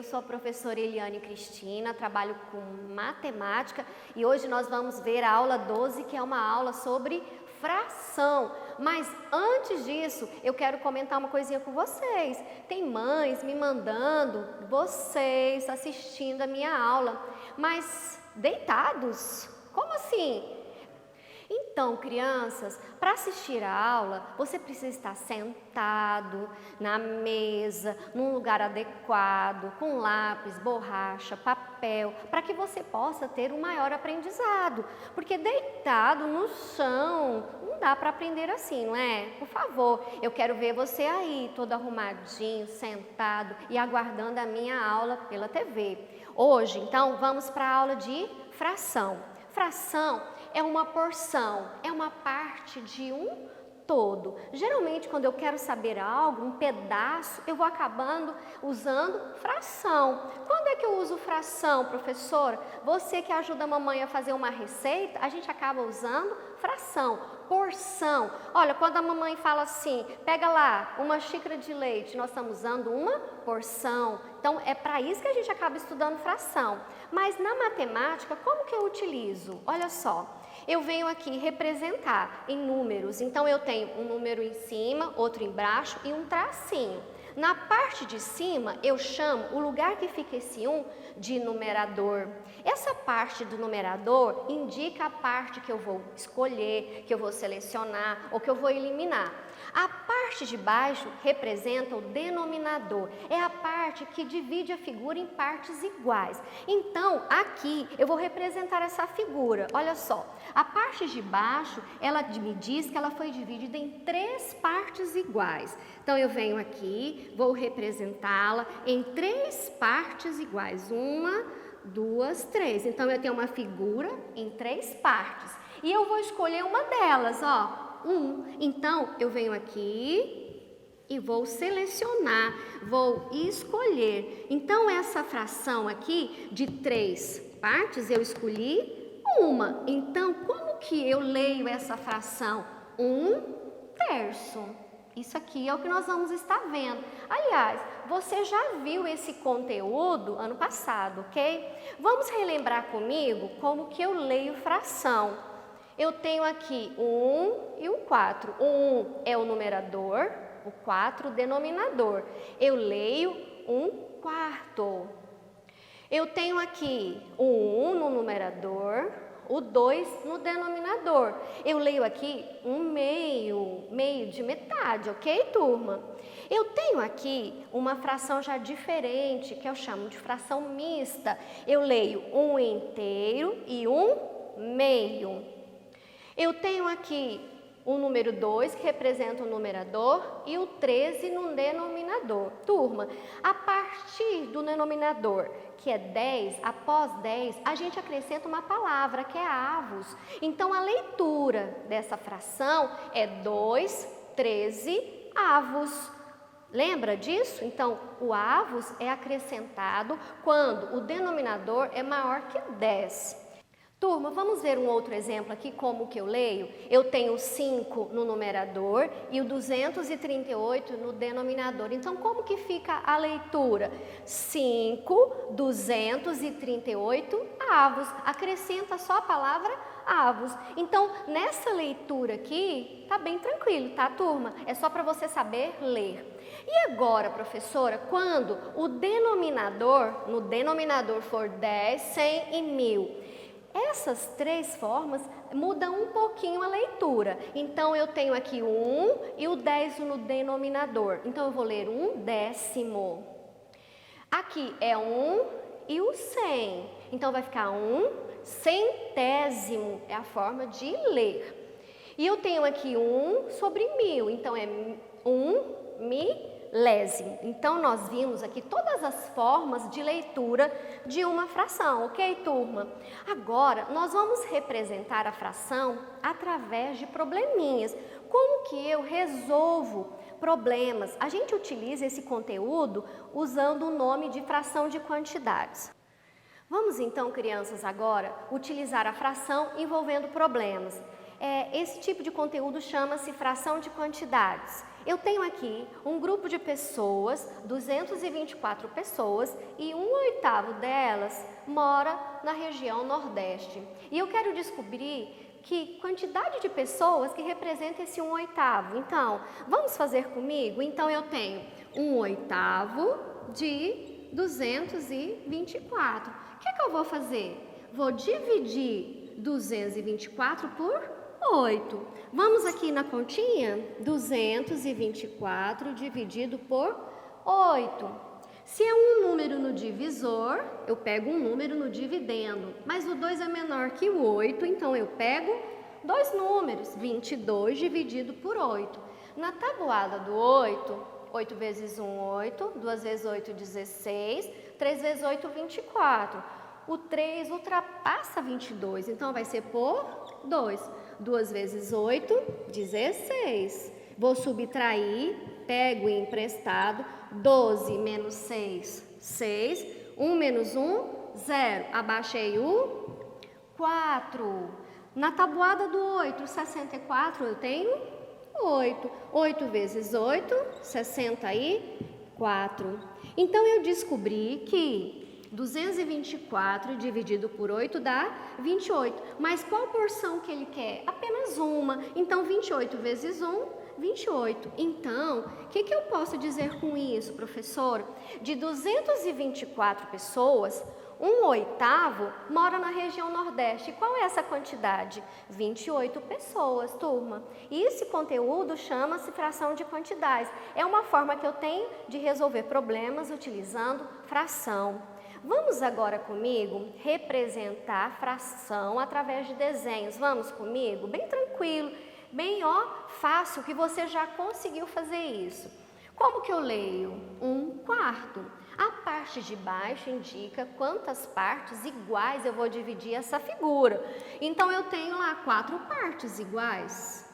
eu sou a professora Eliane Cristina, trabalho com matemática e hoje nós vamos ver a aula 12, que é uma aula sobre fração. Mas antes disso, eu quero comentar uma coisinha com vocês. Tem mães me mandando, vocês assistindo a minha aula, mas deitados? Como assim? Então, crianças, para assistir a aula, você precisa estar sentado, na mesa, num lugar adequado, com lápis, borracha, papel, para que você possa ter um maior aprendizado. Porque deitado no chão, não dá para aprender assim, não é? Por favor, eu quero ver você aí, todo arrumadinho, sentado e aguardando a minha aula pela TV. Hoje, então, vamos para a aula de fração. Fração é uma porção, é uma parte de um todo. Geralmente, quando eu quero saber algo, um pedaço, eu vou acabando usando fração. Quando é que eu uso fração, professora? Você que ajuda a mamãe a fazer uma receita, a gente acaba usando fração. Porção. Olha, quando a mamãe fala assim, pega lá uma xícara de leite, nós estamos usando uma porção. Então, é para isso que a gente acaba estudando fração. Mas na matemática, como que eu utilizo? Olha só. Eu venho aqui representar em números, então eu tenho um número em cima, outro embaixo e um tracinho. Na parte de cima, eu chamo o lugar que fica esse 1 de numerador. Essa parte do numerador indica a parte que eu vou escolher, que eu vou selecionar ou que eu vou eliminar. A parte de baixo representa o denominador, é a parte que divide a figura em partes iguais. Então, aqui eu vou representar essa figura, olha só. A parte de baixo, ela me diz que ela foi dividida em 3 partes iguais. Então, eu venho aqui, vou representá-la em 3 partes iguais. 1, 2, 3. Então, eu tenho uma figura em 3 partes. E eu vou escolher uma delas, ó. 1. Então, eu venho aqui e vou selecionar, vou escolher. Então, essa fração aqui de 3 partes, eu escolhi uma. Então, como que eu leio essa fração? 1/3. Isso aqui é o que nós vamos estar vendo. Aliás, você já viu esse conteúdo ano passado, ok? Vamos relembrar comigo como que eu leio fração. Eu tenho aqui o 1 e o 4. O 1 é o numerador, o 4 o denominador. Eu leio 1/4. Eu tenho aqui o 1 no numerador, o 2 no denominador. Eu leio aqui 1/2, meio de metade, ok, turma? Eu tenho aqui uma fração já diferente, que eu chamo de fração mista. Eu leio 1/2 e 1/2. Eu tenho aqui o número 2, que representa o numerador, e o 13 no denominador. Turma, a partir do denominador, que é 10, após 10, a gente acrescenta uma palavra, que é avos. Então, a leitura dessa fração é 2, 13 avos. Lembra disso? Então, o avos é acrescentado quando o denominador é maior que 10. Turma, vamos ver um outro exemplo aqui, como que eu leio? Eu tenho o 5 no numerador e o 238 no denominador. Então, como que fica a leitura? 5, 238 avos. Acrescenta só a palavra avos. Então, nessa leitura aqui, tá bem tranquilo, tá, turma? É só para você saber ler. E agora, professora, quando o denominador, no denominador for 10, 100 e 1000, essas 3 formas mudam um pouquinho a leitura. Então, eu tenho aqui o 1 e o 10 no denominador. Então, eu vou ler 1/10. Aqui é 1 e o 100. Então, vai ficar 1/100. É a forma de ler. E eu tenho aqui 1 sobre 1000. Então, é 1/1000. Então, nós vimos aqui todas as formas de leitura de uma fração, ok, turma? Agora, nós vamos representar a fração através de probleminhas. Como que eu resolvo problemas? A gente utiliza esse conteúdo usando o nome de fração de quantidades. Vamos então, crianças, agora utilizar a fração envolvendo problemas. Esse tipo de conteúdo chama-se fração de quantidades. Eu tenho aqui um grupo de pessoas, 224 pessoas, e 1/8 delas mora na região Nordeste. E eu quero descobrir que quantidade de pessoas que representa esse 1/8. Então, vamos fazer comigo? Então, eu tenho 1/8 de 224. O que eu vou fazer? Vou dividir 224 por 8. Vamos aqui na continha? 224 dividido por 8. Se é um número no divisor, eu pego um número no dividendo, mas o 2 é menor que o 8, então eu pego dois números, 22 dividido por 8. Na tabuada do 8, 8 vezes 1, 8, 2 vezes 8, 16, 3 vezes 8, 24. O 3 ultrapassa 22, então vai ser por 2. 2 vezes 8, 16. Vou subtrair, pego emprestado, 12 menos 6, 6. 1 menos 1, 0. Abaixei o 4. Na tabuada do 8, 64, eu tenho 8. 8 vezes 8, 64. Então, eu descobri que 224 dividido por 8 dá 28. Mas qual porção que ele quer? Apenas uma. Então, 28 vezes 1, 28. Então, o que eu posso dizer com isso, professor? De 224 pessoas, 1/8 mora na região Nordeste. Qual é essa quantidade? 28 pessoas, turma. E esse conteúdo chama-se fração de quantidades. É uma forma que eu tenho de resolver problemas utilizando fração. Vamos agora comigo representar fração através de desenhos. Vamos comigo? Bem tranquilo, bem fácil, que você já conseguiu fazer isso. Como que eu leio? 1/4. A parte de baixo indica quantas partes iguais eu vou dividir essa figura. Então, eu tenho lá 4 partes iguais.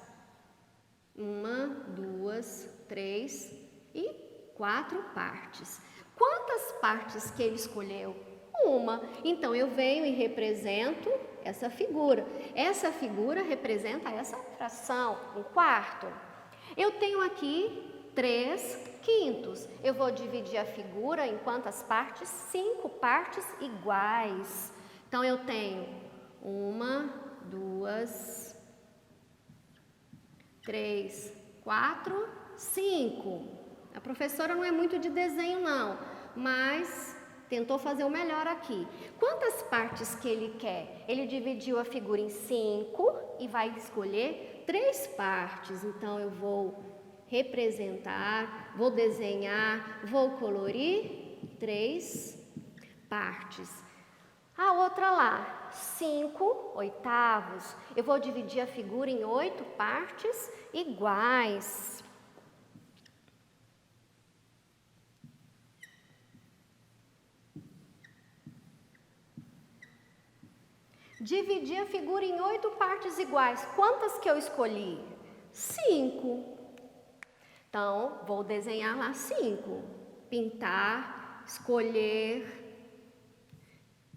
1, 2, 3 e 4 partes. Quantas partes que ele escolheu? Uma. Então, eu venho e represento essa figura. Essa figura representa essa fração, 1/4. Eu tenho aqui 3/5. Eu vou dividir a figura em quantas partes? 5 partes iguais. Então, eu tenho 1, 2, 3, 4, 5. A professora não é muito de desenho não, mas tentou fazer o melhor aqui. Quantas partes que ele quer? Ele dividiu a figura em 5 e vai escolher 3 partes. Então, eu vou representar, vou desenhar, vou colorir 3 partes. A outra lá, 5/8. Eu vou dividir a figura em 8 partes iguais. Dividir a figura em 8 partes iguais. Quantas que eu escolhi? 5. Então, vou desenhar lá 5. Pintar, escolher.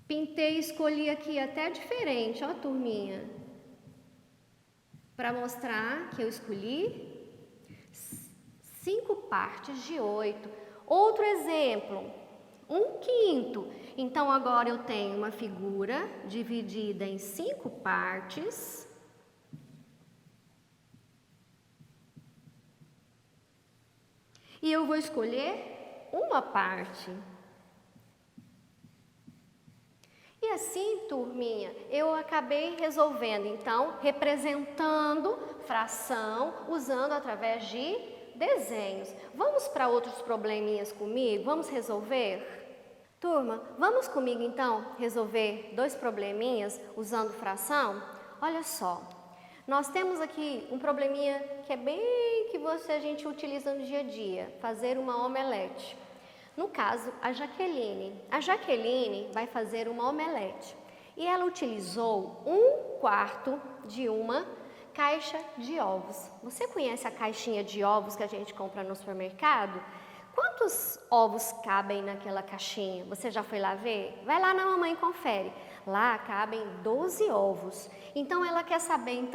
Pintei e escolhi aqui até diferente, ó, turminha. Para mostrar que eu escolhi 5 partes de 8. Outro exemplo, 1/5. Então, agora eu tenho uma figura dividida em 5 partes. E eu vou escolher uma parte. E assim, turminha, eu acabei resolvendo, então, representando fração, usando através de desenhos. Vamos para outros probleminhas comigo? Vamos resolver? Turma, vamos comigo então resolver 2 probleminhas usando fração? Olha só, nós temos aqui um probleminha que é bem que a gente utiliza no dia a dia, fazer uma omelete. No caso, a Jaqueline vai fazer uma omelete e ela utilizou 1/4 de uma caixa de ovos. Você conhece a caixinha de ovos que a gente compra no supermercado? quantos ovos cabem naquela caixinha? Você já foi lá ver? Vai lá na mamãe e confere. Lá cabem 12 ovos. Então ela quer saber,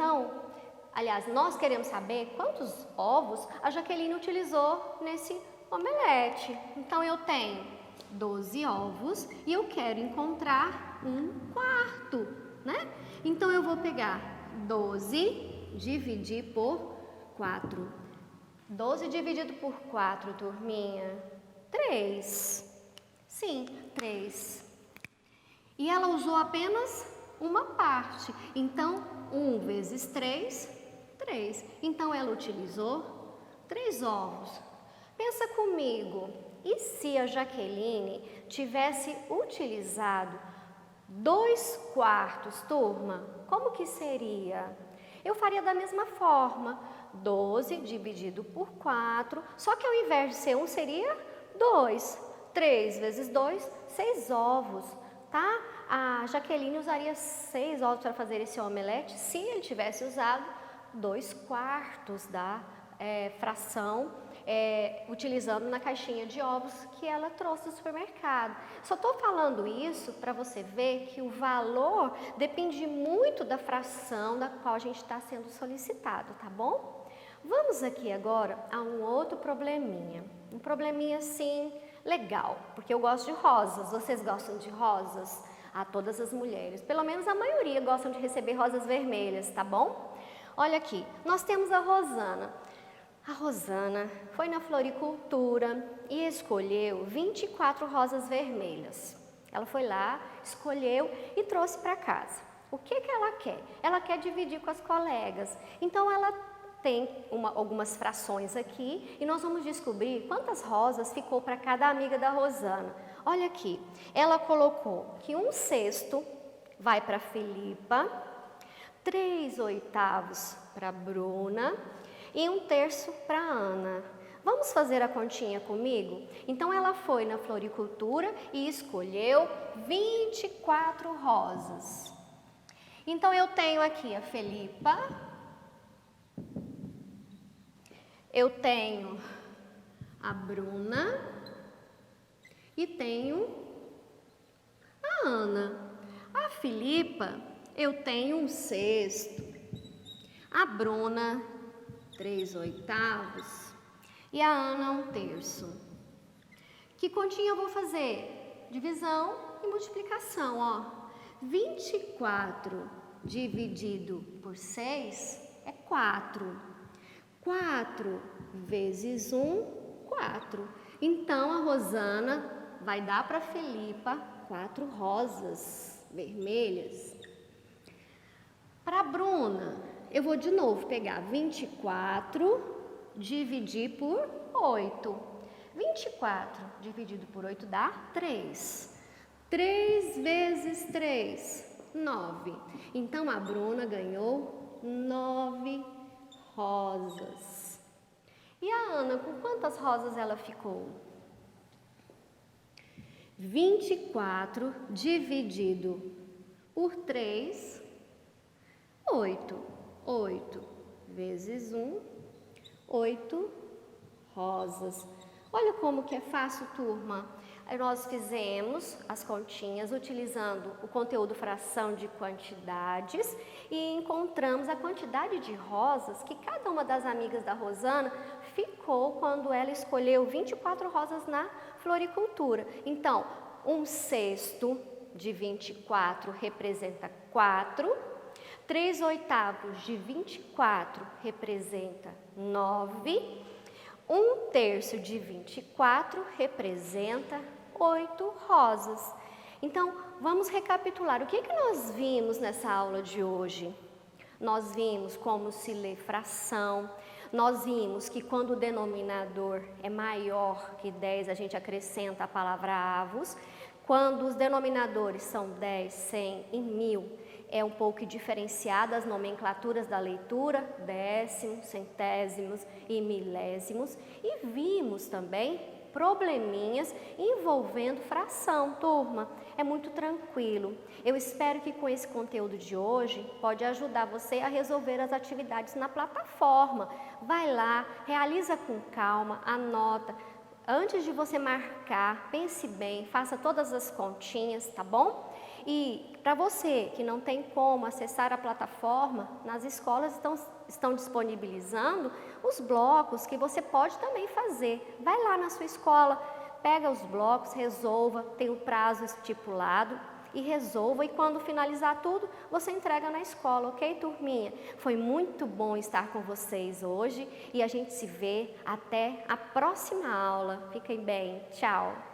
aliás, nós queremos saber quantos ovos a Jaqueline utilizou nesse omelete. Então eu tenho 12 ovos e eu quero encontrar um quarto, né? Então eu vou pegar 12, dividir por 4. 12 dividido por 4, turminha, 3. Sim, 3. E ela usou apenas uma parte. Então, 1 vezes 3, 3. Então, ela utilizou 3 ovos. Pensa comigo, e se a Jaqueline tivesse utilizado 2 quartos, turma? Como que seria? Eu faria da mesma forma, 12 dividido por 4, só que ao invés de ser 1, seria 2. 3 vezes 2, 6 ovos, tá? A Jaqueline usaria 6 ovos para fazer esse omelete se ele tivesse usado 2 quartos da fração, utilizando na caixinha de ovos que ela trouxe do supermercado. Só estou falando isso para você ver que o valor depende muito da fração da qual a gente está sendo solicitado, tá bom? Vamos aqui agora a um outro probleminha. Um probleminha assim, legal, porque eu gosto de rosas. Vocês gostam de rosas? Todas as mulheres, pelo menos a maioria gostam de receber rosas vermelhas, tá bom? Olha aqui, nós temos a Rosana. A Rosana foi na floricultura e escolheu 24 rosas vermelhas. Ela foi lá, escolheu e trouxe para casa. O que ela quer? Ela quer dividir com as colegas. Então, ela tem algumas frações aqui e nós vamos descobrir quantas rosas ficou para cada amiga da Rosana. Olha aqui, ela colocou que 1/6 vai para a Filipa, 3/8 para a Bruna e 1/3 para a Ana. Vamos fazer a continha comigo? Então, ela foi na floricultura e escolheu 24 rosas. Então, eu tenho aqui a Felipa, eu tenho a Bruna e tenho a Ana. A Filipa, eu tenho 1/6. A Bruna, 3/8. E a Ana, 1/3. Que continha eu vou fazer? Divisão e multiplicação, ó. 24 dividido por 6 é 4. 4 vezes 1, 4. Então, a Rosana vai dar para a Felipa 4 rosas vermelhas. Para a Bruna, eu vou de novo pegar 24, dividir por 8. 24 dividido por 8 dá 3. 3 vezes 3, 9. Então, a Bruna ganhou 9 rosas. E a Ana, com quantas rosas ela ficou? 24 dividido por 3, 8. 8 vezes 1, 8 rosas. Olha como que é fácil, turma. Nós fizemos as continhas utilizando o conteúdo fração de quantidades e encontramos a quantidade de rosas que cada uma das amigas da Rosana ficou quando ela escolheu 24 rosas na floricultura. Então, 1/6 de 24 representa 4, 3/8 de 24 representa 9, 1/3 de 24 representa 8 rosas. Então, vamos recapitular. O que nós vimos nessa aula de hoje? Nós vimos como se lê fração. Nós vimos que quando o denominador é maior que 10, a gente acrescenta a palavra avos. Quando os denominadores são 10, 100 e 1000, é um pouco diferenciada as nomenclaturas da leitura, décimos, centésimos e milésimos. E vimos também probleminhas envolvendo fração, turma. É muito tranquilo. Eu espero que com esse conteúdo de hoje pode ajudar você a resolver as atividades na plataforma. Vai lá, realiza com calma, anota. Antes de você marcar, pense bem, faça todas as continhas, tá bom? E para você que não tem como acessar a plataforma, nas escolas estão disponibilizando os blocos que você pode também fazer. Vai lá na sua escola, pega os blocos, resolva, tem o prazo estipulado e resolva, e quando finalizar tudo, você entrega na escola, ok, turminha? Foi muito bom estar com vocês hoje e a gente se vê até a próxima aula. Fiquem bem, tchau!